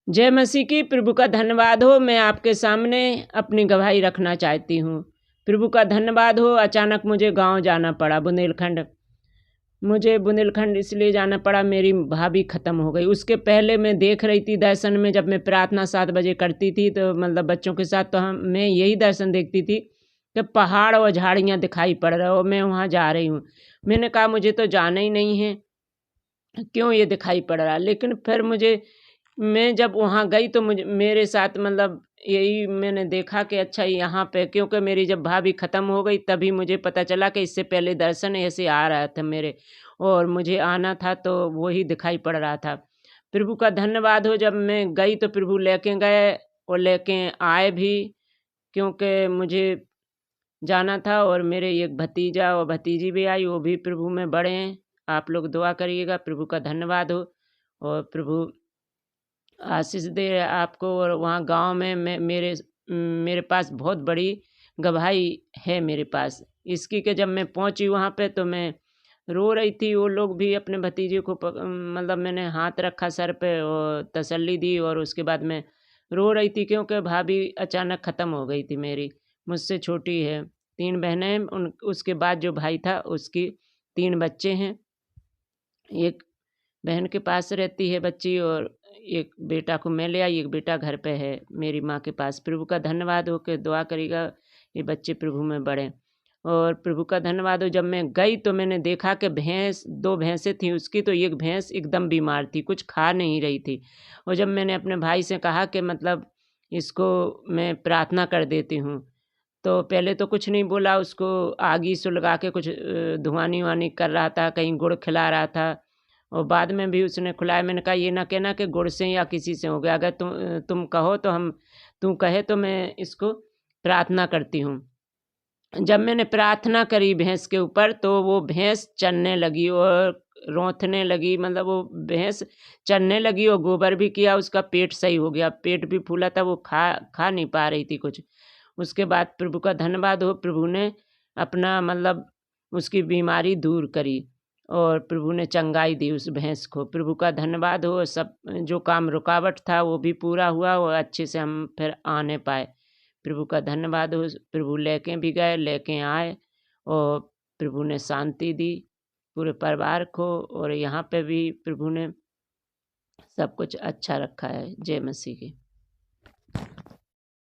जय मसीह की। प्रभु का धन्यवाद हो। मैं आपके सामने अपनी गवाही रखना चाहती हूँ। प्रभु का धन्यवाद हो। अचानक मुझे गांव जाना पड़ा, बुंदेलखंड। मुझे बुंदेलखंड इसलिए जाना पड़ा, मेरी भाभी ख़त्म हो गई। उसके पहले मैं देख रही थी दर्शन में, जब मैं प्रार्थना 7 बजे करती थी तो मतलब बच्चों के साथ, तो मैं यही दर्शन देखती थी कि पहाड़ और झाड़ियाँ दिखाई पड़ रहे हो, मैं वहाँ जा रही हूँ। मैंने कहा मुझे तो जाना ही नहीं है, क्यों ये दिखाई पड़ रहा। लेकिन फिर मैं जब वहाँ गई तो मुझे मेरे साथ मतलब यही मैंने देखा कि अच्छा यहाँ पे, क्योंकि मेरी जब भाभी ख़त्म हो गई तभी मुझे पता चला कि इससे पहले दर्शन ऐसे आ रहा था मेरे, और मुझे आना था तो वही दिखाई पड़ रहा था। प्रभु का धन्यवाद हो। जब मैं गई तो प्रभु लेके गए और लेके आए भी, क्योंकि मुझे जाना था। और मेरे एक भतीजा और भतीजी भी आई, वो भी प्रभु में बड़े हैं। आप लोग दुआ करिएगा। प्रभु का धन्यवाद हो और प्रभु आशीष दे आपको। और वहाँ गांव में मेरे पास बहुत बड़ी गवाही है मेरे पास इसकी, कि जब मैं पहुंची वहाँ पे तो मैं रो रही थी। वो लोग भी अपने भतीजे को मतलब मैंने हाथ रखा सर पे और तसल्ली दी, और उसके बाद मैं रो रही थी, क्योंकि भाभी अचानक ख़त्म हो गई थी मेरी। मुझसे छोटी है, 3 बहनें हैं। उसके बाद जो भाई था उसकी 3 बच्चे हैं। एक बहन के पास रहती है बच्ची, और एक बेटा को मैं ले आई, एक बेटा घर पे है मेरी माँ के पास। प्रभु का धन्यवाद हो के दुआ करेगा ये बच्चे प्रभु में बढ़ें। और प्रभु का धन्यवाद हो। जब मैं गई तो मैंने देखा कि 2 भैंसें थी उसकी, तो एक भैंस एकदम बीमार थी, कुछ खा नहीं रही थी। और जब मैंने अपने भाई से कहा कि मतलब इसको मैं प्रार्थना कर देती हूँ, तो पहले तो कुछ नहीं बोला। उसको आगी सुलगा के कुछ धुआनी वानी कर रहा था, कहीं गुड़ खिला रहा था। और बाद में भी उसने खिलाया। मैंने कहा ये ना कहना कि गुड़ से या किसी से हो गया, अगर तुम कहो तो तू कहे तो मैं इसको प्रार्थना करती हूँ। जब मैंने प्रार्थना करी भैंस के ऊपर, तो वो भैंस चलने लगी और रौंथने लगी। मतलब वो भैंस चलने लगी और गोबर भी किया, उसका पेट सही हो गया, पेट भी फूला था, वो खा नहीं पा रही थी कुछ। उसके बाद प्रभु का धन्यवाद हो, प्रभु ने अपना मतलब उसकी बीमारी दूर करी और प्रभु ने चंगाई दी उस भैंस को। प्रभु का धन्यवाद हो। सब जो काम रुकावट था वो भी पूरा हुआ और अच्छे से हम फिर आने पाए। प्रभु का धन्यवाद हो। प्रभु लेके भी गए, लेके आए, और प्रभु ने शांति दी पूरे परिवार को। और यहाँ पे भी प्रभु ने सब कुछ अच्छा रखा है। जय मसीह की।